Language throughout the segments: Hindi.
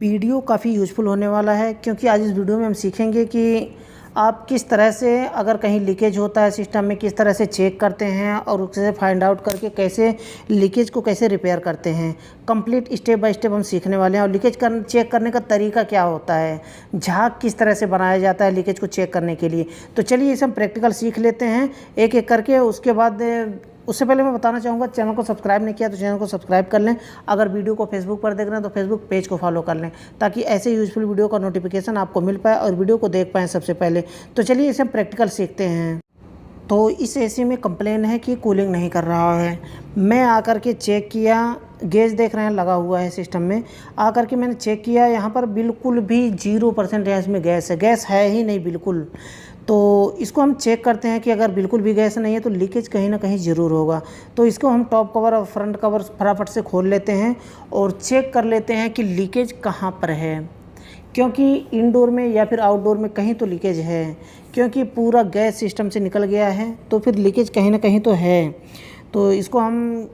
वीडियो काफ़ी यूज़फुल होने वाला है, क्योंकि आज इस वीडियो में हम सीखेंगे कि आप किस तरह से अगर कहीं लीकेज होता है सिस्टम में किस तरह से चेक करते हैं और उससे फाइंड आउट करके कैसे लीकेज को कैसे रिपेयर करते हैं। कंप्लीट स्टेप बाय स्टेप हम सीखने वाले हैं। और लीकेज चेक करने का तरीका क्या होता है, झाग किस तरह से बनाया जाता है लीकेज को चेक करने के लिए। तो चलिए इसे हम प्रैक्टिकल सीख लेते हैं एक एक करके। उसके बाद उससे पहले मैं बताना चाहूँगा, चैनल को सब्सक्राइब नहीं किया तो चैनल को सब्सक्राइब कर लें। अगर वीडियो को फेसबुक पर देख रहे हैं तो फेसबुक पेज को फॉलो कर लें, ताकि ऐसे यूज़फुल वीडियो का नोटिफिकेशन आपको मिल पाए और वीडियो को देख पाएँ सबसे पहले। तो चलिए इसे हम प्रैक्टिकल सीखते हैं। तो इस एसी में कंप्लेन है कि कूलिंग नहीं कर रहा है। मैं आकर के चेक किया, गेज देख रहे हैं लगा हुआ है सिस्टम में। आकर के मैंने चेक किया, यहाँ पर बिल्कुल भी 0% इसमें गैस है, गैस है ही नहीं बिल्कुल। तो इसको हम चेक करते हैं कि अगर बिल्कुल भी गैस नहीं है तो लीकेज कहीं ना कहीं ज़रूर होगा। तो इसको हम टॉप कवर और फ्रंट कवर फटाफट से खोल लेते हैं और चेक कर लेते हैं कि लीकेज कहाँ पर है। क्योंकि इंडोर में या फिर आउटडोर में कहीं तो लीकेज है, क्योंकि पूरा गैस सिस्टम से निकल गया है तो फिर लीकेज कहीं ना कहीं तो है। तो इसको हम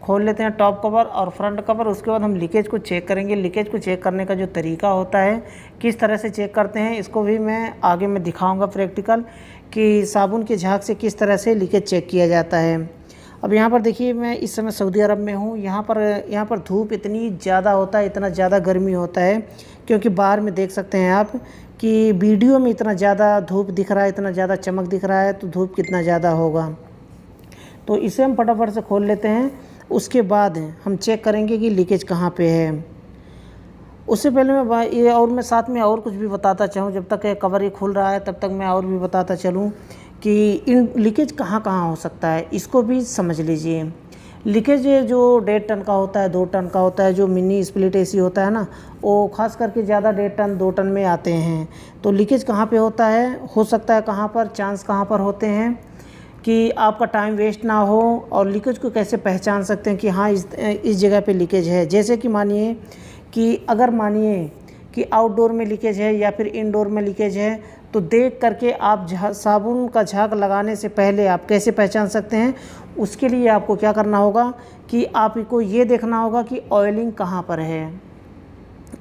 खोल लेते हैं टॉप कवर और फ्रंट कवर। उसके बाद हम लीकेज को चेक करेंगे। लीकेज को चेक करने का जो तरीका होता है, किस तरह से चेक करते हैं, इसको भी मैं आगे में दिखाऊंगा प्रैक्टिकल कि साबुन के झाग से किस तरह से लीकेज चेक किया जाता है। अब यहाँ पर देखिए, मैं इस समय सऊदी अरब में हूँ। यहाँ पर धूप इतनी ज़्यादा होता है, इतना ज़्यादा गर्मी होता है, क्योंकि बाहर में देख सकते हैं आप कि वीडियो में इतना ज़्यादा धूप दिख रहा है, इतना ज़्यादा चमक दिख रहा है, तो धूप कितना ज़्यादा होगा। तो इसे हम फटाफट से खोल लेते हैं। उसके बाद हम चेक करेंगे कि लीकेज कहाँ पे है। उससे पहले मैं साथ में और कुछ भी बताता चाहूँ। जब तक कवर ये खुल रहा है तब तक मैं और भी बताता चलूँ कि इन लीकेज कहाँ कहाँ हो सकता है, इसको भी समझ लीजिए। लीकेज जो 1.5 टन का होता है, 2 टन का होता है, जो मिनी स्प्लिट एसी होता है ना, वो खास करके ज़्यादा 1.5 टन 2 टन में आते हैं। तो लीकेज कहाँ पे होता है, हो सकता है कहाँ पर, चांस कहाँ पर होते हैं कि आपका टाइम वेस्ट ना हो। और लीकेज को कैसे पहचान सकते हैं कि हाँ इस जगह पे लीकेज है। जैसे कि मानिए कि आउटडोर में लीकेज है या फिर इनडोर में लीकेज है, तो देख करके आप साबुन का झाग लगाने से पहले आप कैसे पहचान सकते हैं। उसके लिए आपको क्या करना होगा कि आपको ये देखना होगा कि ऑयलिंग कहाँ पर है,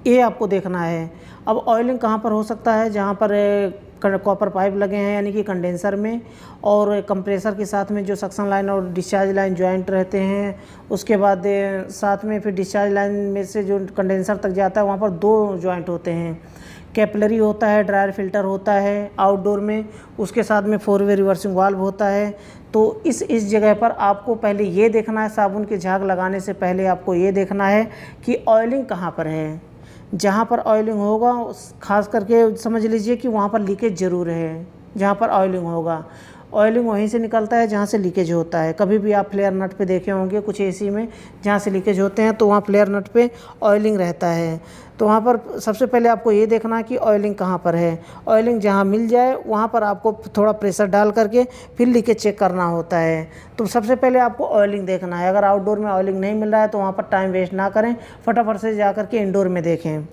ये आपको देखना है। अब ऑयलिंग कहाँ पर हो सकता है, जहाँ पर कॉपर पाइप लगे हैं यानी कि कंडेंसर में, और कंप्रेसर के साथ में जो सक्शन लाइन और डिस्चार्ज लाइन जॉइंट रहते हैं। उसके बाद साथ में फिर डिस्चार्ज लाइन में से जो कंडेंसर तक जाता है वहाँ पर 2 जॉइंट होते हैं। कैपिलरी होता है, ड्रायर फिल्टर होता है आउटडोर में, उसके साथ में 4 वे रिवर्सिंग वाल्व होता है। तो इस जगह पर आपको पहले ये देखना है, साबुन के झाग लगाने से पहले आपको ये देखना है कि ऑयलिंग कहाँ पर है। जहाँ पर ऑयलिंग होगा खास करके समझ लीजिए कि वहाँ पर लीकेज ज़रूर है। जहाँ पर ऑयलिंग होगा, ऑयलिंग वहीं से निकलता है जहाँ से लीकेज होता है। कभी भी आप फ्लेयर नट पे देखे होंगे कुछ एसी में, जहाँ से लीकेज होते हैं तो वहाँ फ्लेयर नट पे ऑयलिंग रहता है। तो वहाँ पर सबसे पहले आपको ये देखना है कि ऑयलिंग कहाँ पर है। ऑयलिंग जहाँ मिल जाए वहाँ पर आपको थोड़ा प्रेशर डाल करके फिर लीकेज चेक करना होता है। तो सबसे पहले आपको ऑयलिंग देखना है। अगर आउटडोर में ऑयलिंग नहीं मिल रहा है तो वहाँ पर टाइम वेस्ट ना करें, फटाफट से जा करके इंडोर में देखें।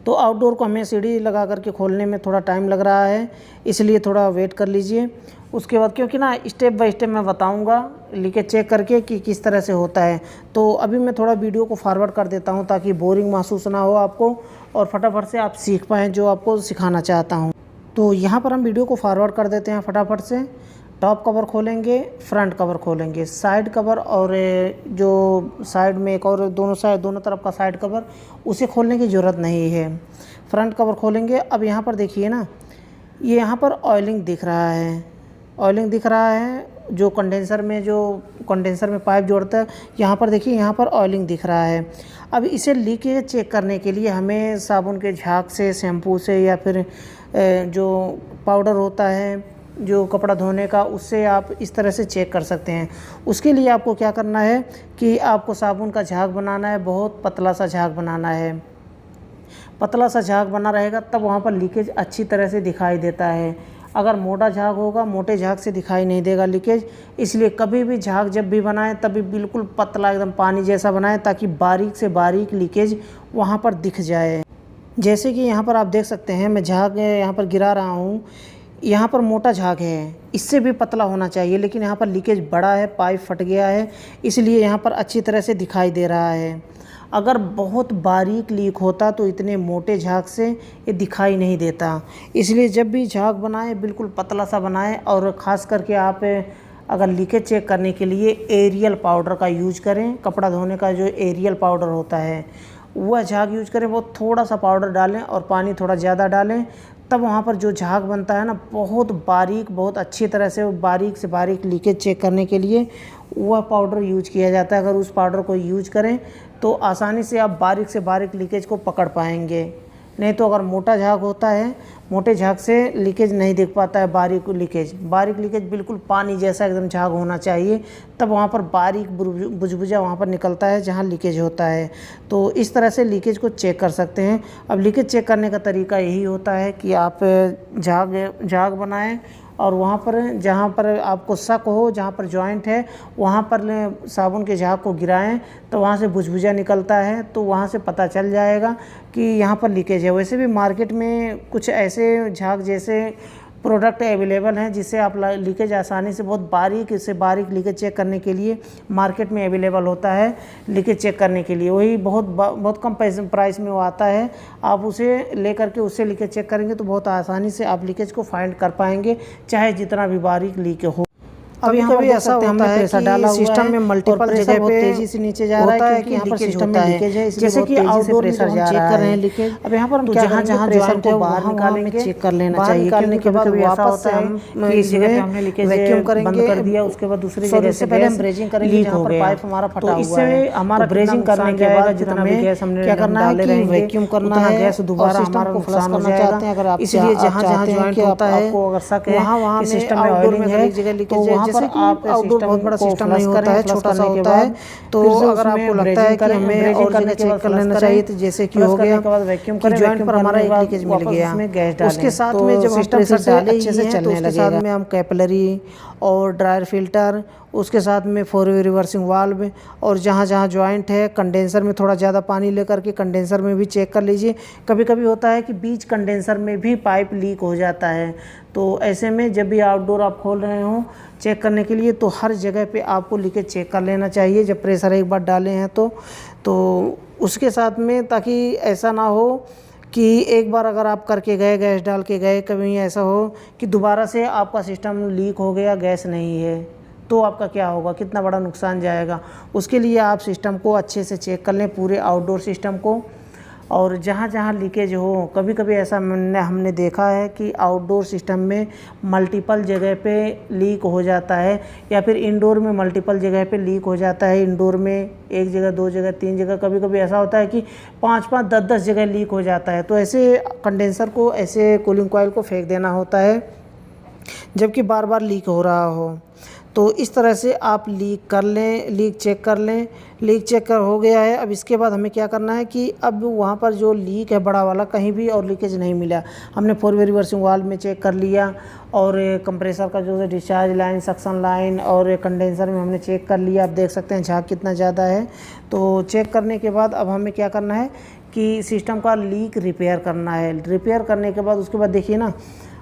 तो आउटडोर को हमें सीढ़ी लगा करके खोलने में थोड़ा टाइम लग रहा है, इसलिए थोड़ा वेट कर लीजिए। उसके बाद क्योंकि ना स्टेप बाय स्टेप मैं बताऊंगा लीकेज चेक करके कि किस तरह से होता है। तो अभी मैं थोड़ा वीडियो को फॉरवर्ड कर देता हूं ताकि बोरिंग महसूस ना हो आपको और फटाफट से आप सीख पाएँ जो आपको सिखाना चाहता हूँ। तो यहाँ पर हम वीडियो को फॉरवर्ड कर देते हैं फटाफट से। टॉप कवर खोलेंगे, फ्रंट कवर खोलेंगे, साइड कवर और जो साइड में एक और दोनों तरफ का साइड कवर, उसे खोलने की ज़रूरत नहीं है। फ्रंट कवर खोलेंगे। अब यहाँ पर देखिए ना, ये यहाँ पर ऑयलिंग दिख रहा है, ऑयलिंग दिख रहा है जो कंडेंसर में पाइप जोड़ता है। यहाँ पर देखिए, यहाँ पर ऑयलिंग दिख रहा है। अब इसे लीकेज चेक करने के लिए हमें साबुन के झाग से, शैम्पू से, या फिर जो पाउडर होता है जो कपड़ा धोने का, उससे आप इस तरह से चेक कर सकते हैं। उसके लिए आपको क्या करना है कि आपको साबुन का झाग बनाना है, बहुत पतला सा झाग बनाना है। पतला सा झाग बना रहेगा तब वहाँ पर लीकेज अच्छी तरह से दिखाई देता है। अगर मोटा झाग होगा, मोटे झाग से दिखाई नहीं देगा लीकेज। इसलिए कभी भी झाग जब भी बनाएं तभी बिल्कुल पतला, एकदम पानी जैसा बनाएं, ताकि बारीक से बारीक लीकेज वहाँ पर दिख जाए। जैसे कि यहाँ पर आप देख सकते हैं, मैं झाग यहाँ पर गिरा रहा हूँ। यहाँ पर मोटा झाग है, इससे भी पतला होना चाहिए, लेकिन यहाँ पर लीकेज बड़ा है, पाइप फट गया है, इसलिए यहाँ पर अच्छी तरह से दिखाई दे रहा है। अगर बहुत बारीक लीक होता तो इतने मोटे झाग से ये दिखाई नहीं देता। इसलिए जब भी झाग बनाएं बिल्कुल पतला सा बनाएं, और ख़ास करके आप अगर लीकेज चेक करने के लिए एरियल पाउडर का यूज करें। कपड़ा धोने का जो एरियल पाउडर होता है वह झाग यूज करें। वो थोड़ा सा पाउडर डालें और पानी थोड़ा ज़्यादा डालें, तब वहाँ पर जो झाग बनता है ना, बहुत बारीक, बहुत अच्छी तरह से बारीक से बारीक लीकेज चेक करने के लिए वह पाउडर यूज किया जाता है। अगर उस पाउडर को यूज करें तो आसानी से आप बारीक से बारीक लीकेज को पकड़ पाएंगे। नहीं तो अगर मोटा झाग होता है, मोटे झाग से लीकेज नहीं दिख पाता है। बारीक लीकेज बिल्कुल पानी जैसा एकदम झाग होना चाहिए, तब वहाँ पर बारीक बुझबुझा वहाँ पर निकलता है जहाँ लीकेज होता है। तो इस तरह से लीकेज को चेक कर सकते हैं। अब लीकेज चेक करने का तरीका यही होता है कि आप झाग बनाएं और वहाँ पर जहाँ पर आपको शक हो, जहाँ पर जॉइंट है, वहाँ पर साबुन के झाग को गिराएं, तो वहाँ से बुझबुझा निकलता है, तो वहाँ से पता चल जाएगा कि यहाँ पर लीकेज है। वैसे भी मार्केट में कुछ ऐसे झाग जैसे प्रोडक्ट अवेलेबल हैं जिससे आप लीकेज आसानी से बहुत बारीक लीकेज चेक करने के लिए मार्केट में अवेलेबल होता है। लीकेज चेक करने के लिए वही बहुत कम प्राइस में वो आता है। आप उसे लेकर के उससे लीकेज चेक करेंगे तो बहुत आसानी से आप लीकेज को फाइंड कर पाएंगे, चाहे जितना भी बारीक लीक हो। अब यहाँ पर ऐसा होता है कि सिस्टम में मल्टीपल जगह पे तेजी से नीचे जा रहा है कि यहाँ पर सिस्टम में लीकेज है, जैसे कि आउटडोर प्रेशर जा रहा है लीकेज। अब यहाँ पर हम जहाँ जहाँ जॉइंट है बाहर निकालेंगे, चेक कर लेना चाहिए। निकालने के बाद वापस से हम इस जगह पे हमने लीकेज वैक्यूम करेंगे, बंद कर दिया, उसके बाद दूसरी जगह से पहले हम ब्रेजिंग करेंगे जहाँ पर पाइप हमारा फटा हुआ है। तो इससे हमारा ब्रेजिंग करने के बाद जितना भी गैस हमने क्या करना है कि वैक्यूम करना है, गैस दोबारा हमारा नुकसान हो जाएगा। अगर आप इसलिए जहाँ जहाँ जॉइंट होता है आपको अगर शक है वहाँ सिस्टम में ऑयलिंग है एक जगह लीकेज है, जैसे कि आप बहुत बड़ा सिस्टम नहीं होता है, छोटा सा होता है। तो अगर आपको लगता है कि हमें और जगह चेक कर लेना चाहिए, तो जैसे कि हो गया कि जॉइंट पर हमारा एक लीकेज मिल गया, उसके साथ में जब हम प्रेशर डाले अच्छे से चलने लगेगा, साथ में हम कैपिलरी और ड्रायर फिल्टर, उसके साथ में 4-वे रिवर्सिंग वाल्व, और जहाँ जहाँ जॉइंट है कंडेंसर में थोड़ा ज़्यादा पानी लेकर के कंडेंसर में भी चेक कर लीजिए। कभी कभी होता है कि बीच कंडेंसर में भी पाइप लीक हो जाता है। तो ऐसे में जब भी आउटडोर आप खोल रहे हो चेक करने के लिए, तो हर जगह पे आपको लीकेज चेक कर लेना चाहिए जब प्रेशर एक बार डाले हैं तो उसके साथ में, ताकि ऐसा ना हो कि एक बार अगर आप करके गए, गैस डाल के गए, कभी ऐसा हो कि दोबारा से आपका सिस्टम लीक हो गया, गैस नहीं है, तो आपका क्या होगा, कितना बड़ा नुकसान जाएगा। उसके लिए आप सिस्टम को अच्छे से चेक कर लें, पूरे आउटडोर सिस्टम को। और जहाँ जहाँ लीकेज हो, कभी कभी ऐसा हमने देखा है कि आउटडोर सिस्टम में मल्टीपल जगह पे लीक हो जाता है, या फिर इंडोर में मल्टीपल जगह पे लीक हो जाता है। इंडोर में 1 जगह, 2 जगह, 3 जगह, कभी कभी ऐसा होता है कि 5-5, 10-10 जगह लीक हो जाता है। तो ऐसे कंडेंसर को, ऐसे कूलिंग कॉइल को फेंक देना होता है जबकि बार बार लीक हो रहा हो। तो इस तरह से आप लीक कर लें, लीक चेक कर लें। लीक चेक कर हो गया है, अब इसके बाद हमें क्या करना है कि अब वहाँ पर जो लीक है बड़ा वाला, कहीं भी और लीकेज नहीं मिला। हमने 4-वे रिवर्सिंग वाल्व में चेक कर लिया, और कंप्रेसर का जो डिस्चार्ज लाइन, सक्शन लाइन और कंडेंसर में हमने चेक कर लिया। आप देख सकते हैं झाग कितना ज़्यादा है। तो चेक करने के बाद अब हमें क्या करना है कि सिस्टम का लीक रिपेयर करना है। रिपेयर करने के बाद उसके बाद देखिए ना,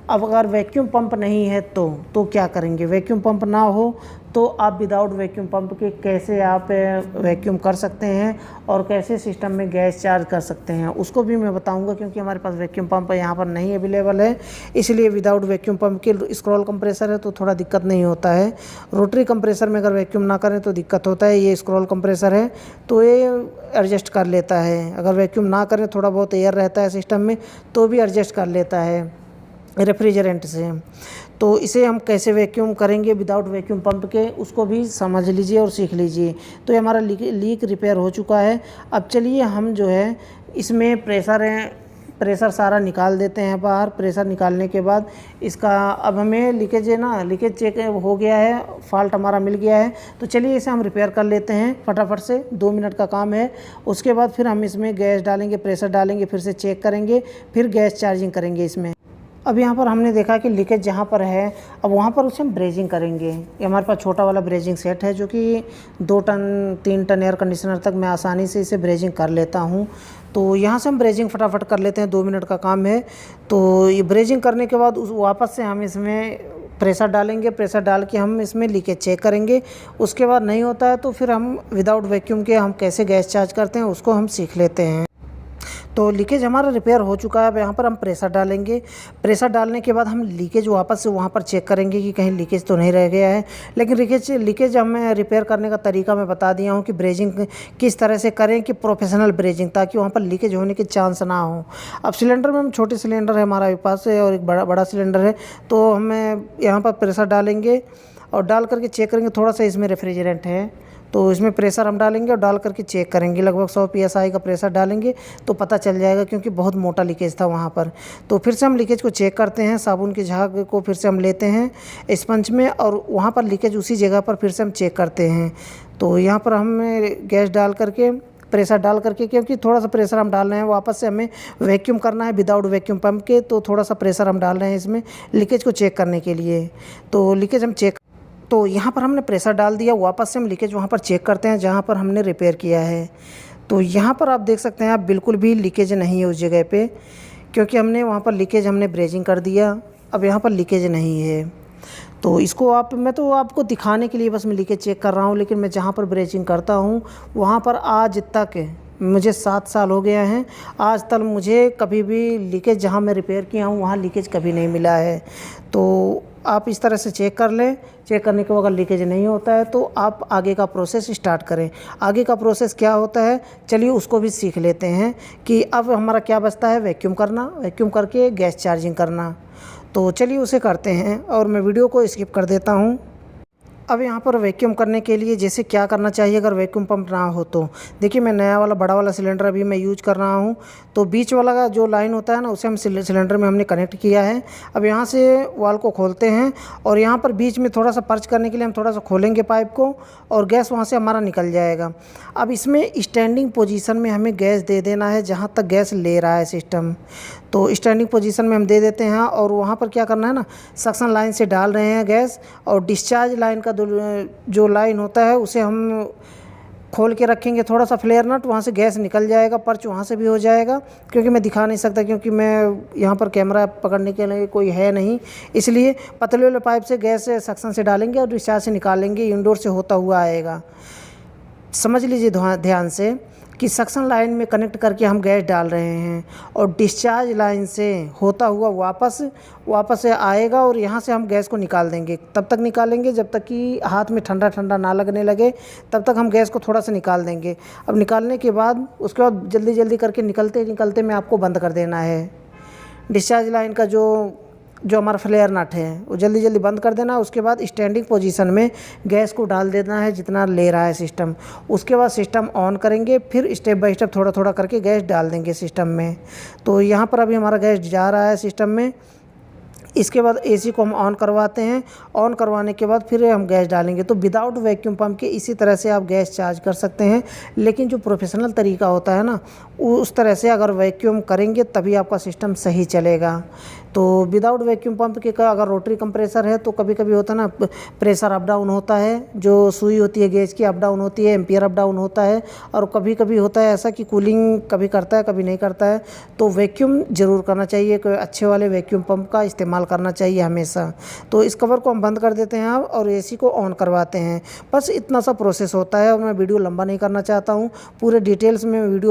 अब अगर वैक्यूम पंप नहीं है तो क्या करेंगे। वैक्यूम पंप ना हो तो आप विदाउट वैक्यूम पंप के कैसे आप वैक्यूम कर सकते हैं और कैसे सिस्टम में गैस चार्ज कर सकते हैं, उसको भी मैं बताऊंगा। क्योंकि हमारे पास वैक्यूम पंप यहाँ पर नहीं अवेलेबल है, इसलिए विदाउट वैक्यूम पंप के स्क्रॉल कंप्रेसर है तो थोड़ा दिक्कत नहीं होता है। रोटरी कंप्रेसर में अगर वैक्यूम ना करें तो दिक्कत होता है। ये स्क्रॉल कंप्रेसर है तो ये एडजस्ट कर लेता है। अगर वैक्यूम ना करें, थोड़ा बहुत एयर रहता है सिस्टम में, तो भी एडजस्ट कर लेता है रेफ्रिजरेंट से। तो इसे हम कैसे वैक्यूम करेंगे विदाउट वैक्यूम पंप के, उसको भी समझ लीजिए और सीख लीजिए। तो ये हमारा लीक रिपेयर हो चुका है। अब चलिए हम जो है इसमें प्रेशर सारा निकाल देते हैं बाहर। प्रेशर निकालने के बाद इसका अब हमें लीकेज है ना, लीकेज चेक हो गया है, फॉल्ट हमारा मिल गया है। तो चलिए इसे हम रिपेयर कर लेते हैं फटाफट से, 2 मिनट का काम है। उसके बाद फिर हम इसमें गैस डालेंगे, प्रेशर डालेंगे, फिर से चेक करेंगे, फिर गैस चार्जिंग करेंगे इसमें। अब यहाँ पर हमने देखा कि लीकेज जहाँ पर है, अब वहाँ पर उसे हम ब्रेजिंग करेंगे। ये हमारे पास छोटा वाला ब्रेजिंग सेट है जो कि 2 टन 3 टन एयर कंडीशनर तक मैं आसानी से इसे ब्रेजिंग कर लेता हूँ। तो यहाँ से हम ब्रेजिंग फटाफट कर लेते हैं, 2 मिनट का काम है। तो ये ब्रेजिंग करने के बाद वापस से हम इसमें प्रेशर डालेंगे, प्रेशर डाल के हम इसमें लीकेज चेक करेंगे। उसके बाद नहीं होता है तो फिर हम विदाउट वैक्यूम के हम कैसे गैस चार्ज करते हैं उसको हम सीख लेते हैं। तो लीकेज हमारा रिपेयर हो चुका है। अब यहाँ पर हम प्रेशर डालेंगे। प्रेशर डालने के बाद हम लीकेज वापस से वहाँ पर चेक करेंगे कि कहीं लीकेज तो नहीं रह गया है। लेकिन लीकेज हमें रिपेयर करने का तरीका मैं बता दिया हूँ कि ब्रेजिंग किस तरह से करें कि प्रोफेशनल ब्रेजिंग, ताकि वहाँ पर लीकेज होने के चांस ना हो। अब सिलेंडर में हम छोटे सिलेंडर है हमारे पास है और एक बड़ा सिलेंडर है, तो हमें यहाँ पर प्रेशर डालेंगे और डाल करके चेक करेंगे। थोड़ा सा इसमें रेफ्रिजरेंट है तो इसमें प्रेशर हम डालेंगे और डाल करके चेक करेंगे। लगभग 100 PSI का प्रेशर डालेंगे तो पता चल जाएगा, क्योंकि बहुत मोटा लीकेज था वहाँ पर। तो फिर से हम लीकेज को चेक करते हैं। साबुन के झाग को फिर से हम लेते हैं स्पंज में और वहाँ पर लीकेज उसी जगह पर फिर से हम चेक करते हैं। तो यहाँ पर हमें गैस डाल करके प्रेशर डाल करके, क्योंकि थोड़ा सा प्रेशर हम डाल रहे हैं, वापस से हमें वैक्यूम करना है विदाउट वैक्यूम पंप के, तो थोड़ा सा प्रेशर हम डाल रहे हैं इसमें लीकेज को चेक करने के लिए। तो लीकेज हम चेक, तो यहाँ पर हमने प्रेशर डाल दिया, वापस से हम लीकेज वहाँ पर चेक करते हैं जहाँ पर हमने रिपेयर किया है। तो यहाँ पर आप देख सकते हैं, आप बिल्कुल भी लीकेज नहीं है उस जगह पे, क्योंकि हमने वहाँ पर लीकेज हमने ब्रेजिंग कर दिया। अब यहाँ पर लीकेज नहीं है। तो इसको मैं तो आपको दिखाने के लिए बस मैं लीकेज चेक कर रहा हूँ, लेकिन मैं जहाँ पर ब्रेजिंग करता हूँ वहाँ पर आज तक मुझे 7 साल हो गया हैं, आज तक मुझे कभी भी लीकेज जहाँ मैं रिपेयर किया हूँ वहाँ लीकेज कभी नहीं मिला है। तो आप इस तरह से चेक कर लें। चेक करने के बाद अगर लीकेज नहीं होता है तो आप आगे का प्रोसेस स्टार्ट करें। आगे का प्रोसेस क्या होता है, चलिए उसको भी सीख लेते हैं कि अब हमारा क्या बचता है, वैक्यूम करना, वैक्यूम करके गैस चार्जिंग करना। तो चलिए उसे करते हैं और मैं वीडियो को स्किप कर देता हूँ। अब यहाँ पर वैक्यूम करने के लिए जैसे क्या करना चाहिए अगर वैक्यूम पंप ना हो तो, देखिए मैं नया वाला बड़ा वाला सिलेंडर अभी मैं यूज कर रहा हूँ। तो बीच वाला का जो लाइन होता है ना, उसे हम सिलेंडर में हमने कनेक्ट किया है। अब यहाँ से वाल को खोलते हैं और यहाँ पर बीच में थोड़ा सा पर्च करने के लिए हम थोड़ा सा खोलेंगे पाइप को और गैस वहाँ से हमारा निकल जाएगा। अब इसमें स्टैंडिंग पोजीशन में हमें गैस दे देना है जहाँ तक गैस ले रहा है सिस्टम। तो स्टैंडिंग पोजीशन में हम दे देते हैं और वहाँ पर क्या करना है ना, सक्शन लाइन से डाल रहे हैं गैस, और डिस्चार्ज लाइन का जो लाइन होता है उसे हम खोल के रखेंगे थोड़ा सा फ्लेयर नट, वहाँ से गैस निकल जाएगा, पर्च वहाँ से भी हो जाएगा। क्योंकि मैं दिखा नहीं सकता, क्योंकि मैं यहाँ पर कैमरा पकड़ने के लिए कोई है नहीं, इसलिए पतले वाले पाइप से गैस सक्शन से डालेंगे और डिस्चार्ज से निकालेंगे, इंडोर से होता हुआ आएगा। समझ लीजिए ध्यान से कि सक्शन लाइन में कनेक्ट करके हम गैस डाल रहे हैं और डिस्चार्ज लाइन से होता हुआ वापस से आएगा और यहाँ से हम गैस को निकाल देंगे। तब तक निकालेंगे जब तक कि हाथ में ठंडा ठंडा ना लगने लगे, तब तक हम गैस को थोड़ा सा निकाल देंगे। अब निकालने के बाद उसके बाद जल्दी जल्दी करके निकलते में आपको बंद कर देना है। डिस्चार्ज लाइन का जो हमारा फ्लेयर नट है वो जल्दी जल्दी बंद कर देना। उसके बाद स्टैंडिंग पोजीशन में गैस को डाल देना है जितना ले रहा है सिस्टम। उसके बाद सिस्टम ऑन करेंगे, फिर स्टेप बाय स्टेप थोड़ा थोड़ा करके गैस डाल देंगे सिस्टम में। तो यहाँ पर अभी हमारा गैस जा रहा है सिस्टम में। इसके बाद एसी को हम ऑन करवाते हैं। ऑन करवाने के बाद फिर हम गैस डालेंगे। तो विदाउट वैक्यूम पंप के इसी तरह से आप गैस चार्ज कर सकते हैं। लेकिन जो प्रोफेशनल तरीका होता है ना, उस तरह से अगर वैक्यूम करेंगे तभी आपका सिस्टम सही चलेगा। तो विदाउट वैक्यूम पंप के का अगर रोटरी कंप्रेसर है तो कभी कभी होता है ना, प्रेशर अप डाउन होता है, जो सुई होती है गैस की अप डाउन होती है, एम्पियर अप डाउन होता है, और कभी कभी होता है ऐसा कि कूलिंग कभी करता है कभी नहीं करता है। तो वैक्यूम ज़रूर करना चाहिए, कोई अच्छे वाले वैक्यूम पंप का इस्तेमाल करना चाहिए हमेशा। तो इस कवर को हम बंद कर देते हैं और एसी को ऑन करवाते हैं। बस इतना सा प्रोसेस होता है और मैं वीडियो लंबा नहीं करना चाहता हूँ, पूरे डिटेल्स में वीडियो